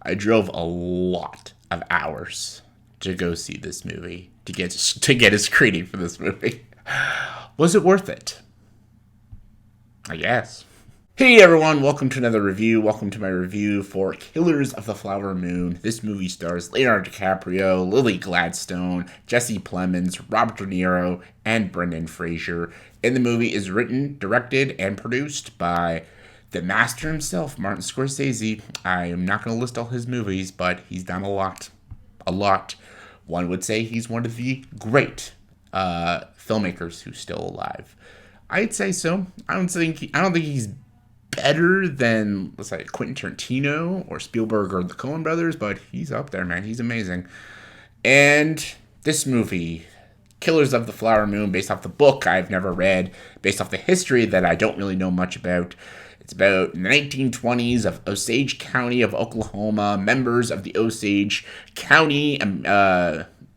I drove a lot of hours to go see this movie, to get a screening for this movie. Was it worth it? I guess. Hey everyone, welcome to another review. Welcome to my review for Killers of the Flower Moon. This movie stars Leonardo DiCaprio, Lily Gladstone, Jesse Plemons, Robert De Niro, and Brendan Fraser. And the movie is written, directed, and produced by the master himself, Martin Scorsese. I am not going to list all his movies, but he's done a lot. A lot. One would say he's one of the great filmmakers who's still alive. I'd say so. I don't think he's better than, let's say, Quentin Tarantino or Spielberg or the Coen brothers, but he's up there, man. He's amazing. And this movie, Killers of the Flower Moon, based off the book I've never read, based off the history that I don't really know much about. It's about the 1920s of Osage County of Oklahoma. Members of the Osage County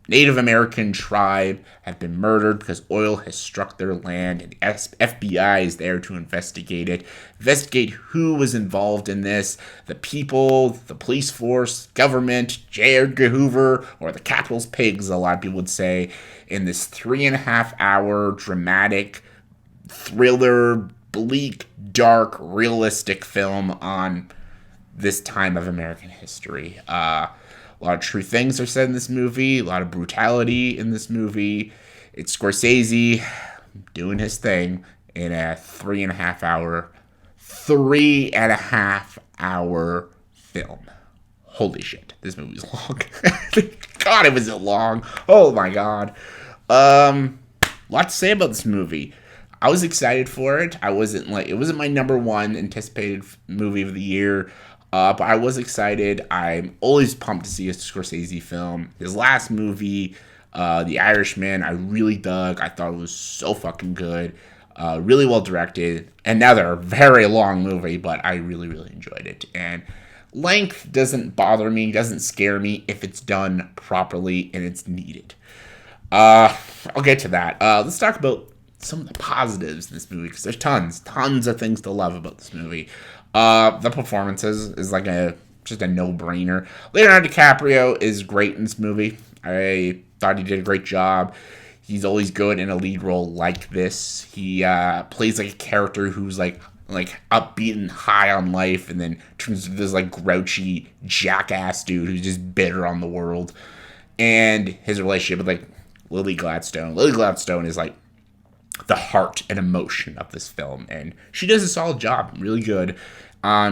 Native American tribe have been murdered because oil has struck their land, and the FBI is there to investigate it. Investigate who was involved in this: the people, the police force, government, J. Edgar Hoover, or the Capitol's pigs, a lot of people would say, in this 3.5-hour dramatic thriller, bleak, dark, realistic film on this time of American history. A lot of true things are said in this movie. A lot of brutality in this movie. It's Scorsese doing his thing in a 3.5-hour film. Holy shit, this movie's long. God, it was long. Oh my god. Lot to say about this movie. I was excited for it. It wasn't my number one anticipated movie of the year. But I was excited. I'm always pumped to see a Scorsese film. His last movie, The Irishman, I really dug. I thought it was so fucking good. Really well directed. Another very long movie, but I really, really enjoyed it. And length doesn't bother me, doesn't scare me if it's done properly and it's needed. I'll get to that. Let's talk about some of the positives in this movie, because there's tons of things to love about this movie. The performances is just a no-brainer. Leonardo DiCaprio is great in this movie. I thought he did a great job. He's always good in a lead role like this. He plays like a character who's like upbeat and high on life, and then turns into this grouchy jackass dude who's just bitter on the world. And his relationship with Lily Gladstone. Lily Gladstone is the heart and emotion of this film, and she does a solid job, really good.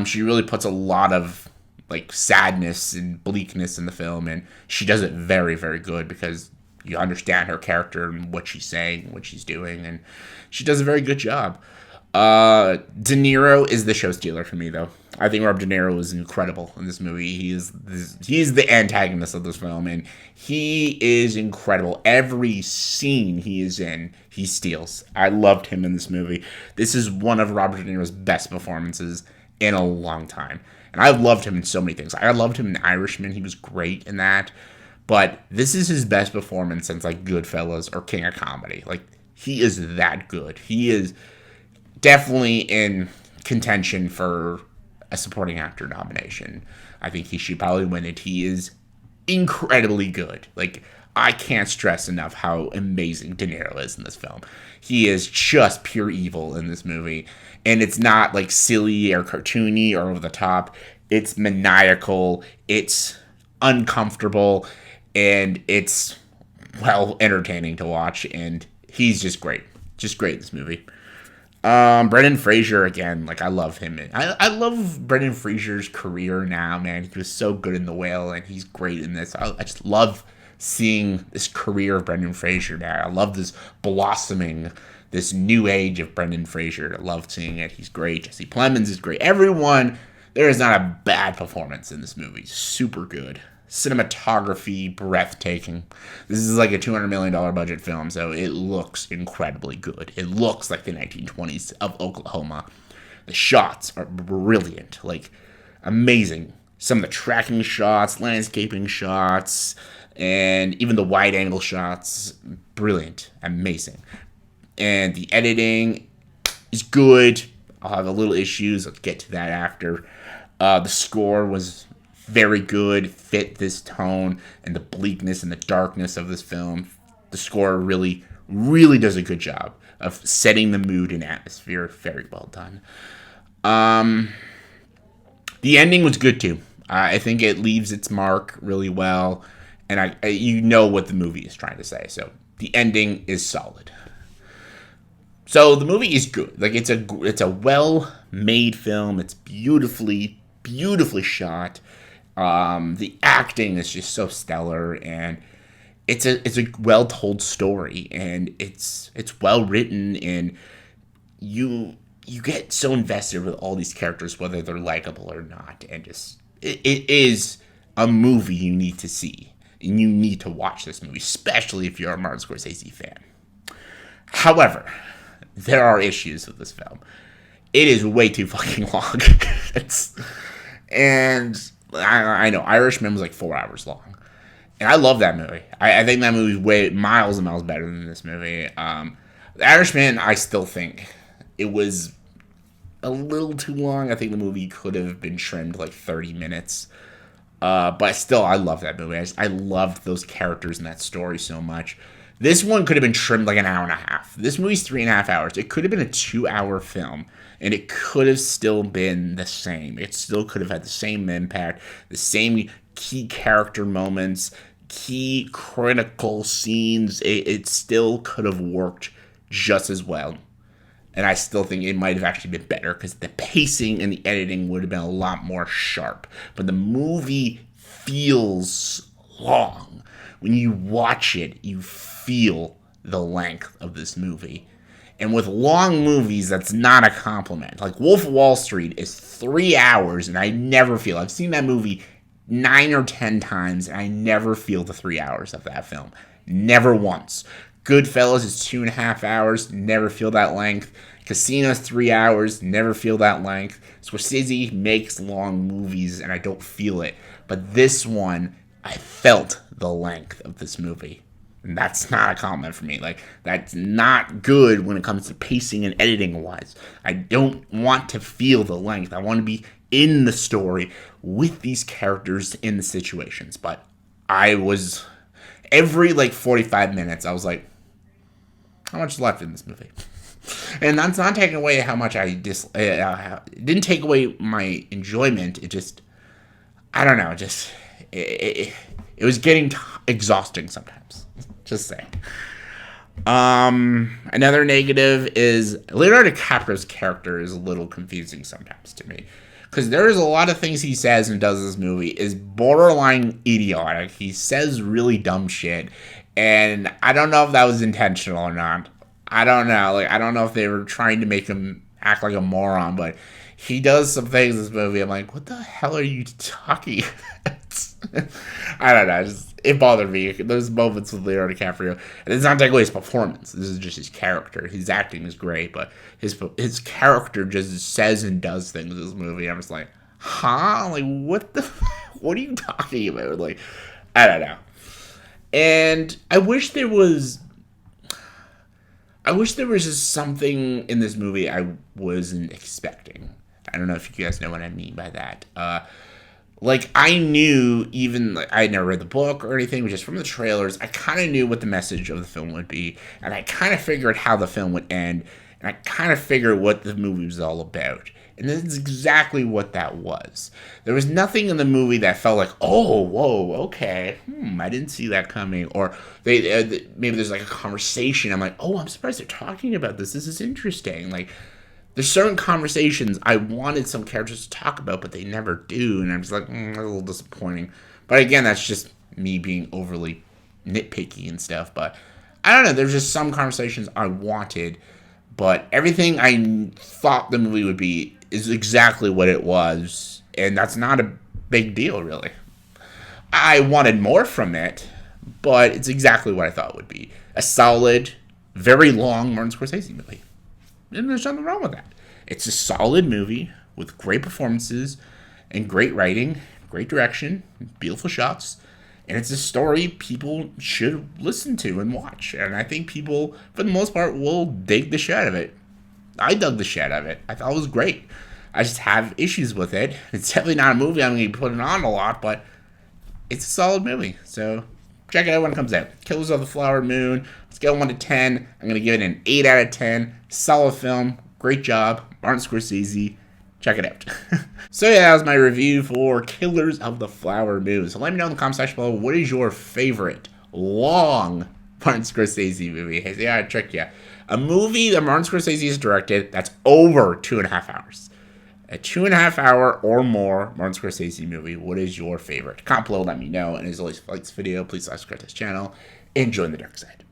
She really puts a lot of sadness and bleakness in the film, and she does it very, very good because you understand her character and what she's saying, what she's doing, and she does a very good job. De Niro is the show stealer for me, though. I think Robert De Niro is incredible in this movie. He's the antagonist of this film, and he is incredible. Every scene he is in, he steals. I loved him in this movie. This is one of Robert De Niro's best performances in a long time. And I loved him in so many things. I loved him in Irishman. He was great in that. But this is his best performance since Goodfellas or King of Comedy. He is that good. He is definitely in contention for a supporting actor nomination. I think he should probably win it. He is incredibly good. I can't stress enough how amazing De Niro is in this film. He is just pure evil in this movie. And it's not silly or cartoony or over the top. It's maniacal. It's uncomfortable. And it's, entertaining to watch. And he's just great. Just great in this movie. Brendan Fraser, again, I love him. I love Brendan Fraser's career now, man. He was so good in The Whale, and he's great in this. I just love seeing this career of Brendan Fraser now. I love this blossoming, this new age of Brendan Fraser. I love seeing it. He's great. Jesse Plemons is great. Everyone, there is not a bad performance in this movie. Super good. Cinematography, breathtaking. This is a $200 million budget film, so it looks incredibly good. It looks like the 1920s of Oklahoma. The shots are brilliant, amazing. Some of the tracking shots, landscaping shots, and even the wide-angle shots, brilliant, amazing. And the editing is good. I'll have a little issues. I'll get to that after. The score was very good, fit this tone and the bleakness and the darkness of this film. The score really, really does a good job of setting the mood and atmosphere. Very well done. The ending was good too. I think it leaves its mark really well, and you know what the movie is trying to say. So the ending is solid. So the movie is good. Like it's a well-made film. It's beautifully shot. The acting is just so stellar, and it's a well-told story, and it's well written, and you get so invested with all these characters, whether they're likable or not, and just it is a movie you need to see, and you need to watch this movie, especially if you're a Martin Scorsese fan. However, there are issues with this film. It is way too fucking long. And I know Irishman was like 4 hours long, and I love that movie. I think that movie is way miles and miles better than this movie. The Irishman, I still think it was a little too long. I think the movie could have been trimmed like 30 minutes. But still, I love that movie. I loved those characters and that story so much. This one could have been trimmed like an hour and a half. This movie's 3.5 hours. It could have been a 2-hour film, and it could have still been the same. It still could have had the same impact, the same key character moments, key critical scenes. It still could have worked just as well. And I still think it might have actually been better because the pacing and the editing would have been a lot more sharp. But the movie feels long. When you watch it, you feel the length of this movie. And with long movies, that's not a compliment. Like Wolf of Wall Street is 3 hours, and I never feel. I've seen that movie 9 or 10 times, and I never feel the 3 hours of that film. Never once. Goodfellas is 2.5 hours, never feel that length. Casino's 3 hours, never feel that length. Scorsese makes long movies, and I don't feel it. But this one, I felt the length of this movie. And that's not a compliment for me. Like, that's not good when it comes to pacing and editing wise. I don't want to feel the length. I want to be in the story with these characters in the situations. But I was, every like 45 minutes, I was like, how much is left in this movie? And that's not taking away how much it didn't take away my enjoyment. It just, I don't know, just, it was getting exhausting sometimes. Just saying. Another negative is Leonardo DiCaprio's character is a little confusing sometimes to me. Because there's a lot of things he says and does in this movie is borderline idiotic. He says really dumb shit. And I don't know if that was intentional or not. I don't know. Like, I don't know if they were trying to make him act like a moron, but he does some things in this movie. I'm like, what the hell are you talking about? I don't know. It bothered me. Those moments with Leonardo DiCaprio. And it's not taking away his performance. This is just his character. His acting is great, but his character just says and does things in this movie. I'm just like, huh? Like, what are you talking about? Like, I don't know. And I wish there was just something in this movie I wasn't expecting. I don't know if you guys know what I mean by that. Like, I knew, even, like, I had never read the book or anything, but just from the trailers, I kind of knew what the message of the film would be, and I kind of figured how the film would end, and I kind of figured what the movie was all about. And this is exactly what that was. There was nothing in the movie that felt like, oh, whoa, okay, I didn't see that coming. Or maybe there's like a conversation. I'm like, oh, I'm surprised they're talking about this. This is interesting. Like, there's certain conversations I wanted some characters to talk about, but they never do. And I'm just like, that's a little disappointing. But again, that's just me being overly nitpicky and stuff. But I don't know. There's just some conversations I wanted. But everything I thought the movie would be is exactly what it was. And that's not a big deal, really. I wanted more from it, but it's exactly what I thought it would be. A solid, very long Martin Scorsese movie. And there's nothing wrong with that. It's a solid movie with great performances and great writing, great direction, beautiful shots. And it's a story people should listen to and watch. And I think people, for the most part, will dig the shit out of it. I dug the shit out of it. I thought it was great. I just have issues with it. It's definitely not a movie I'm going to be putting on a lot, but it's a solid movie. So check it out when it comes out. Killers of the Flower Moon. Scale 1 to 10. I'm going to give it an 8 out of 10. Solid film. Great job. Martin Scorsese. Check it out. So yeah, that was my review for Killers of the Flower Moon. So let me know in the comment section below, what is your favorite long Martin Scorsese movie? Hey, yeah, I tricked you. A movie that Martin Scorsese has directed that's over 2.5 hours. A 2.5 hour or more Martin Scorsese movie. What is your favorite? Comment below, let me know. And as always, if you like this video, please subscribe to this channel and join the dark side.